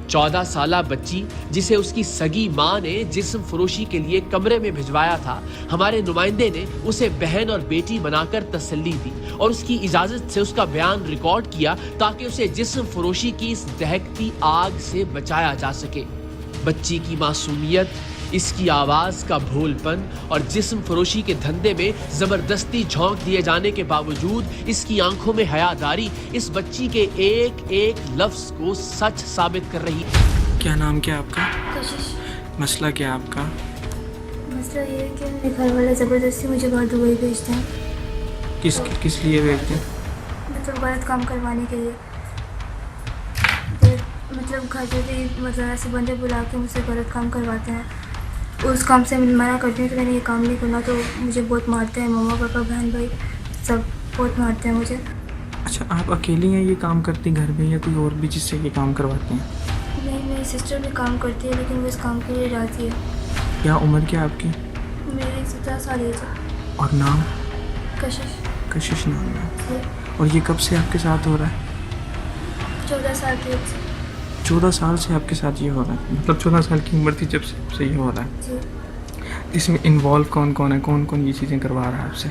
14 سالہ بچی جسے اس کی سگی ماں نے جسم فروشی کے لیے کمرے میں بھجوایا تھا، ہمارے نمائندے نے اسے بہن اور بیٹی بنا کر تسلی دی اور اس کی اجازت سے اس کا بیان ریکارڈ کیا تاکہ اسے جسم فروشی کی اس دہکتی آگ سے بچایا جا سکے۔ بچی کی معصومیت، اس کی آواز کا بھول پن اور جسم فروشی کے دھندے میں زبردستی جھونک دیے جانے کے باوجود اس کی آنکھوں میں حیاداری اس بچی کے ایک ایک لفظ کو سچ ثابت کر رہی۔ کیا نام کیا آپ کا؟ کشش۔ مسئلہ کیا آپ کا؟ مسئلہ یہ ہے کہ میرے گھر والے زبردستی مجھے باہر دبئی بھیجتے ہیں۔ کس لیے بھیجتے ہیں؟ مطلب غلط کام کروانے کے لیے۔ پھر مطلب گھر پہ بھی مطلب ایسے بندے بلا کے مجھ سے غلط کام کرواتے ہیں۔ اس کام سے منع کرتی ہوں کہ میں نے یہ کام نہیں کرنا تو مجھے بہت مارتے ہیں، ماما پاپا بہن بھائی سب بہت مارتے ہیں مجھے۔ اچھا، آپ اکیلی ہیں یہ کام کرتی گھر میں یا کوئی اور بھی جس سے یہ کام کرواتے ہیں؟ نہیں، میری سسٹر بھی کام کرتی ہے لیکن وہ اس کام کے لیے راضی ہے۔ کیا عمر کیا آپ کی؟ میری 17 سال ایج ہے۔ اور نام؟ کشش۔ کشش نام ہے۔ جی۔ اور یہ کب سے آپ کے ساتھ ہو رہا ہے؟ 14 سال کی ایج سے۔ 14 سال سے آپ کے ساتھ یہ ہو رہا ہے؟ مطلب 14 سال کی عمر تھی جب سے یہ ہو رہا ہے؟ جی۔ اس میں انوالو کون کون ہے؟ کون کون یہ چیزیں کروا رہا ہے آپ سے؟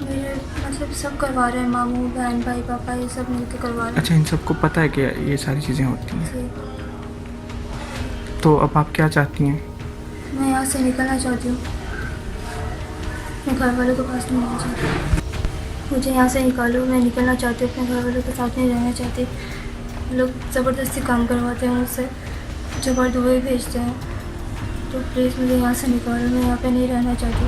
میرے مطلب سب کروا رہے ہیں، ماموں بہن بھائی پاپا یہ سب مل کے کروا رہے ہیں۔ اچھا، ان سب کو پتہ ہے کہ یہ ساری چیزیں ہوتی ہیں؟ جی۔ تو اب آپ کیا چاہتی ہیں؟ میں یہاں سے نکلنا چاہتی ہوں، میں گھر والوں کے پاس نہیں رہنا چاہتی۔ مجھے یہاں سے نکالو، میں نکلنا چاہتی ہوں، اپنے گھر والوں کے ساتھ نہیں رہنا چاہتی۔ لوگ زبردستی کام کرواتے ہیں مجھ سے، مجھے باہر دبئی بھیجتے ہیں، تو پلیز مجھے یہاں سے نکالو، میں یہاں پہ نہیں رہنا چاہتی۔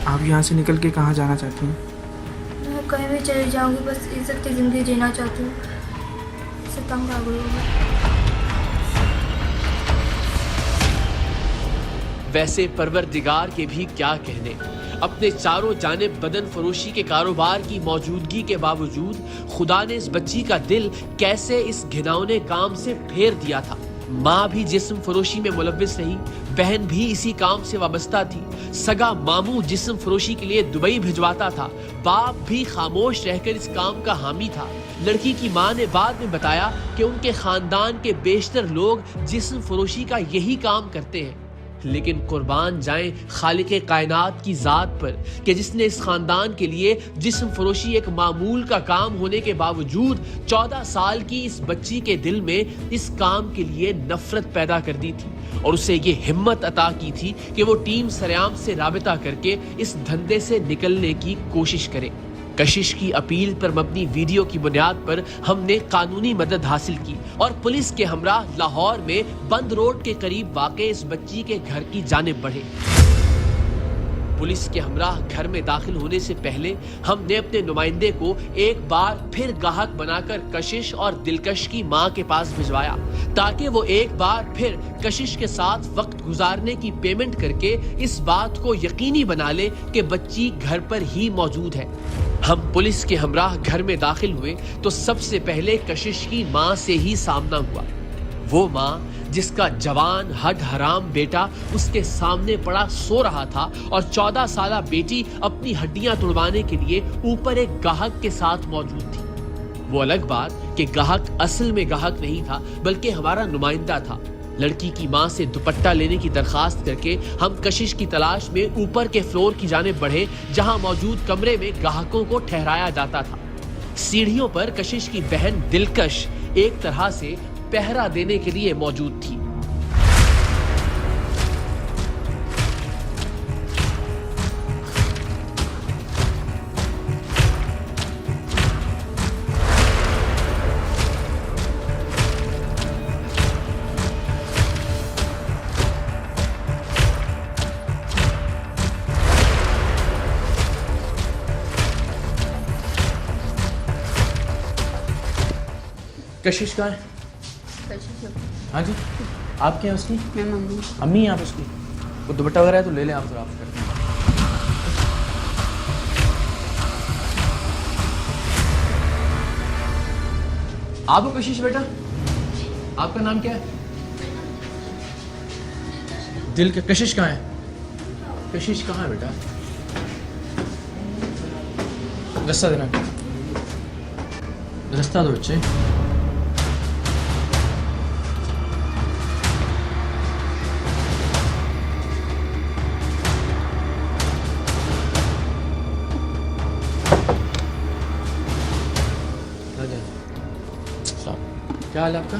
آپ یہاں سے نکل کے کہاں جانا چاہتی ہیں؟ میں کہیں بھی چلی جاؤں گی، بس عزت کی زندگی جینا چاہتی ہوں، اس سے تنگ آ گئی ہوں میں۔ ویسے پروردگار کے بھی کیا کہنے، اپنے چاروں جانب بدن فروشی کے کاروبار کی موجودگی کے باوجود خدا نے اس بچی کا دل کیسے اس گھناؤنے کام سے پھیر دیا تھا۔ ماں بھی جسم فروشی میں ملوث رہی، بہن بھی اسی کام سے وابستہ تھی، سگا ماموں جسم فروشی کے لیے دبئی بھجواتا تھا، باپ بھی خاموش رہ کر اس کام کا حامی تھا۔ لڑکی کی ماں نے بعد میں بتایا کہ ان کے خاندان کے بیشتر لوگ جسم فروشی کا یہی کام کرتے ہیں، لیکن قربان جائیں خالق کائنات کی ذات پر کہ جس نے اس خاندان کے لیے جسم فروشی ایک معمول کا کام ہونے کے باوجود 14 سال کی اس بچی کے دل میں اس کام کے لیے نفرت پیدا کر دی تھی اور اسے یہ ہمت عطا کی تھی کہ وہ ٹیم سریام سے رابطہ کر کے اس دھندے سے نکلنے کی کوشش کرے۔ کشش کی اپیل پر مبنی ویڈیو کی بنیاد پر ہم نے قانونی مدد حاصل کی اور پولیس کے ہمراہ لاہور میں بند روڈ کے قریب واقع اس بچی کے گھر کی جانب بڑھے۔ پولیس کے ہمراہ گھر میں داخل ہونے سے پہلے ہم نے اپنے نمائندے کو ایک بار پھر گاہک بنا کر کشش اور دلکش کی ماں کے پاس بھجوایا تاکہ وہ ایک بار پھر کشش کے ساتھ وقت گزارنے کی پیمنٹ کر کے اس بات کو یقینی بنا لے کہ بچی گھر پر ہی موجود ہے۔ ہم پولیس کے ہمراہ گھر میں داخل ہوئے تو سب سے پہلے کشش کی ماں سے ہی سامنا ہوا، وہ ماں جس کا جوان ہڈ حرام بیٹا اس کے سامنے پڑا سو رہا تھا اور 14 سالہ بیٹی اپنی ہڈیاں توڑوانے کے لیے اوپر ایک گاہک کے ساتھ موجود تھی۔ وہ الگ بات کہ گاہک اصل میں گاہک نہیں تھا بلکہ ہمارا نمائندہ تھا۔ لڑکی کی ماں سے دوپٹہ لینے کی درخواست کر کے ہم کشش کی تلاش میں اوپر کے فلور کی جانب بڑھے جہاں موجود کمرے میں گاہکوں کو ٹھہرایا جاتا تھا۔ سیڑھیوں پر کشش کی بہن دلکش ایک طرح سے پہرا دینے کے لیے موجود تھی۔ کشش کہاں ہے؟ ہاں جی، آپ کیا ہیں اس کی؟ میں ممی۔ امی ہیں آپ اس کی؟ وہ دوپٹہ وغیرہ ہے تو لے لیں آپ ذرا۔ آپ ہو کشش بیٹا؟ آپ کا نام کیا ہے؟ دل کے کشش کہاں ہے؟ کشش کہاں ہے بیٹا؟ رستہ دینا، رستہ دو بچے۔ کیا حال ہے آپ کا؟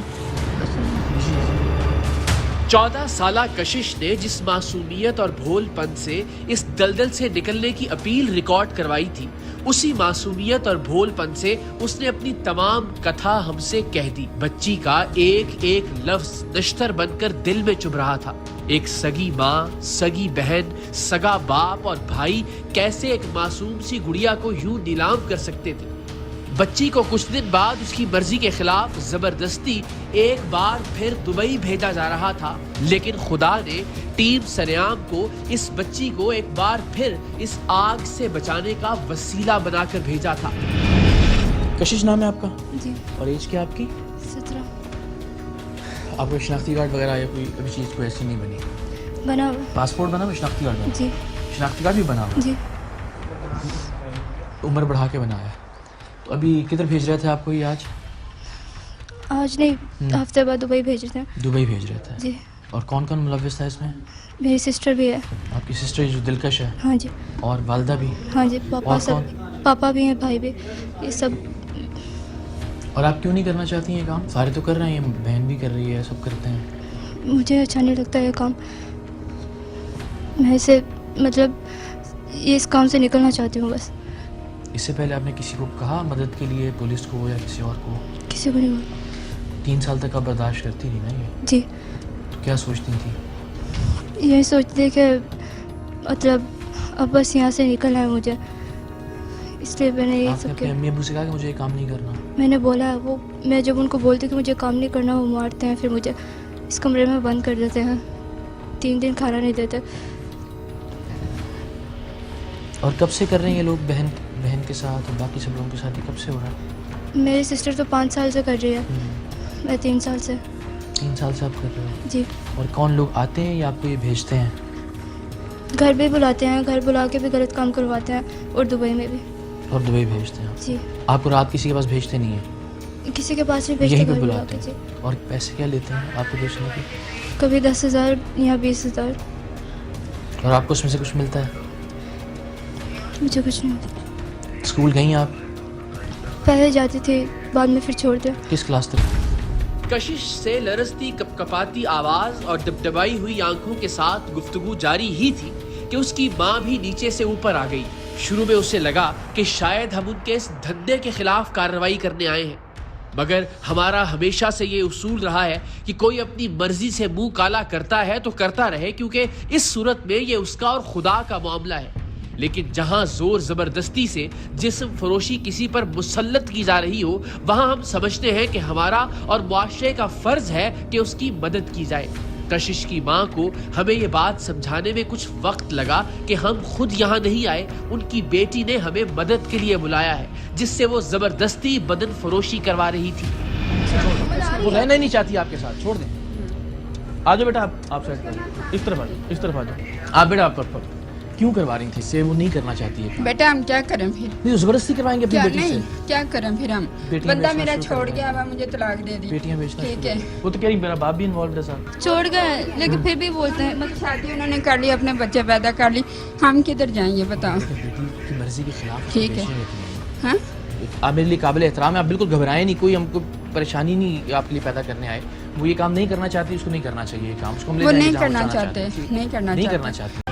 14 سالہ کشش نے جس معصومیت اور بھول پن سے اس دلدل سے نکلنے کی اپیل ریکارڈ کروائی تھی، اسی معصومیت اور بھول پن سے اس نے اپنی تمام کتھا ہم سے کہہ دی۔ بچی کا ایک ایک لفظ نشتر بن کر دل میں چبھ رہا تھا۔ ایک سگی ماں، سگی بہن، سگا باپ اور بھائی کیسے ایک معصوم سی گڑیا کو یوں نیلام کر سکتے تھے؟ بچی کو کچھ دن بعد اس کی مرضی کے خلاف زبردستی ایک بار پھر دبئی بھیجا جا رہا تھا، لیکن خدا نے ٹیم سنیام کو اس بچی کو ایک بار پھر اس آگ سے بچانے کا وسیلہ بنا کر بھیجا تھا۔ کشش نام ہے آپ کا؟ جی اور ایج کیا آپ کی؟ 17 آپ کو شناختی کارڈ وغیرہ یا کوئی ابھی چیز کوئی ایسی نہیں بنی؟ بنا ہوا پاسپورٹ بنا ہوا، شناختی کارڈ بنا؟ جی شناختی کارڈ بھی بنا ہوا؟ جی عمر بڑھا کے بنایا ہے۔ تو ابھی کدھر بھیج رہے تھے آپ کو یہ آج؟ آج نہیں، ہفتے بعد دبئی بھیج رہے ہیں۔ دبئی بھیج رہے تھے؟ جی اور کون کون ملوث تھا اس میں؟ میری سسٹر بھی ہے۔ آپ کی سسٹر جو دلکش ہے؟ ہاں جی اور والدہ بھی؟ ہاں جی، پاپا اور سب، کون؟ پاپا بھی ہیں، بھائی بھی، یہ سب۔ اور آپ کیوں نہیں کرنا چاہتی ہیں یہ کام؟ سارے تو کر رہے ہیں، بہن بھی کر رہی ہے، سب کرتے ہیں۔ مجھے اچھا نہیں لگتا یہ کام، میں اسے مطلب یہ اس کام سے نکلنا چاہتی ہوں بس۔ اس سے پہلے آپ نے کسی کو کہا مدد کے لیے، پولیس کو یا کسی اور کو؟ کسی کو نہیں بولا۔ 3 سال تک آپ برداشت کرتی رہی نا یہ؟ جی تو کیا سوچتی تھی؟ یہی سوچتے کہ مطلب اب بس یہاں سے نکلنا ہے مجھے، اس لیے میں نے یہ آپ نے سب اپنے کیا۔ امی ابو سے کہا کہ مجھے یہ کام نہیں کرنا؟ میں نے بولا، وہ میں جب ان کو بولتی کہ مجھے کام نہیں کرنا، وہ مارتے ہیں، پھر مجھے اس کمرے میں بند کر دیتے ہیں، 3 دن کھانا نہیں دیتے۔ اور کب سے کر رہے ہیں یہ لوگ بہن کے ساتھ اور باقی سب لوگوں کے ساتھ؟ یہ کب سے ہو رہا ہے؟ میری سسٹر تو 5 سال سے کر رہی ہے، میں 3 سال سے۔ 3 سال سے آپ کر رہے ہیں؟ جی اور کون لوگ آتے ہیں یا آپ کو یہ بھیجتے ہیں؟ گھر بھی بلاتے ہیں، گھر بلا کے بھی غلط کام کرواتے ہیں، اور دبئی میں بھی۔ اور دبئی بھیجتے ہیں؟ جی آپ کو رات کسی کے پاس بھیجتے نہیں ہیں؟ کسی کے پاس نہیں بھیجتے، یہیں پہ گھر بلا بلاتے کے۔ جی ہیں؟ اور پیسے کیا لیتے ہیں آپ کو بھیجنے کے؟ کبھی 10,000 یا 20,000۔ اور آپ کو اس میں سے کچھ ملتا ہے؟ مجھے کچھ نہیں ملتا۔ اسکول گئی آپ؟ پہلے جاتی تھی، بعد میں پھر چھوڑ دیا۔ کس کلاس تک؟ کشش سے لرزتی کپکپاتی آواز اور ڈبڈبائی ہوئی آنکھوں کے ساتھ گفتگو جاری ہی تھی کہ اس کی ماں بھی نیچے سے اوپر آ گئی۔ شروع میں اسے لگا کہ شاید ہم ان کے اس دھندے کے خلاف کارروائی کرنے آئے ہیں، مگر ہمارا ہمیشہ سے یہ اصول رہا ہے کہ کوئی اپنی مرضی سے منہ کالا کرتا ہے تو کرتا رہے، کیونکہ اس صورت میں یہ اس کا اور خدا کا معاملہ ہے۔ لیکن جہاں زور زبردستی سے جسم فروشی کسی پر مسلط کی جا رہی ہو، وہاں ہم سمجھتے ہیں کہ ہمارا اور معاشرے کا فرض ہے کہ اس کی مدد کی جائے۔ کشش کی ماں کو ہمیں یہ بات سمجھانے میں کچھ وقت لگا کہ ہم خود یہاں نہیں آئے، ان کی بیٹی نے ہمیں مدد کے لیے بلایا ہے، جس سے وہ زبردستی بدن فروشی کروا رہی تھی۔ وہ رہنا ہی نہیں چاہتی آپ کے ساتھ، چھوڑ دیں۔ آ جاؤ بیٹا، آپ سائڈ پر اس طرف آ جاؤ، اس طرف آ جاؤ۔ آپ بیٹا آپ پر کیوں کروا رہی تھی؟ سے وہ نہیں کرنا چاہتی ہے۔ بیٹا ہم کیا کریں پھر؟ نہیں زبردستی کروائیں گے اپنی کیا بیٹی سے؟ نہیں کیا کریں پھر ہم؟ بیٹیاں بندہ بیچنا میرا شروع چھوڑ کر گیا، اب مجھے طلاق دے دی۔ بیٹیاں بیچنا ٹھیک شروع ہے، کر۔ وہ تو کہہ رہی میرا باپ بھی انوالوڈ ہے ساتھ۔ چھوڑ گئے، لیکن پھر بھی بولتے ہیں شادی انہوں نے کر لی، اپنے بچے پیدا کر لی، ہم کدھر جائیں یہ بتاؤ؟ بیٹی کی مرضی کے خلاف ٹھیک ہے۔ ہاں آپ میرے لیے قابل احترام ہے، آپ بالکل گھبرائیں نہیں، کوئی ہم کو پریشانی نہیں آپ کے لیے پیدا کرنے آئے۔ وہ یہ کام نہیں کرنا چاہتی، اس کو نہیں کرنا چاہیے یہ کام، اس کو ہم لے وہ جائیں گے نہیں جہاں کرنا جانا چاہتے، چاہتی ہے۔ نہیں کرنا نہیں چاہتے۔ کرنا چاہتی۔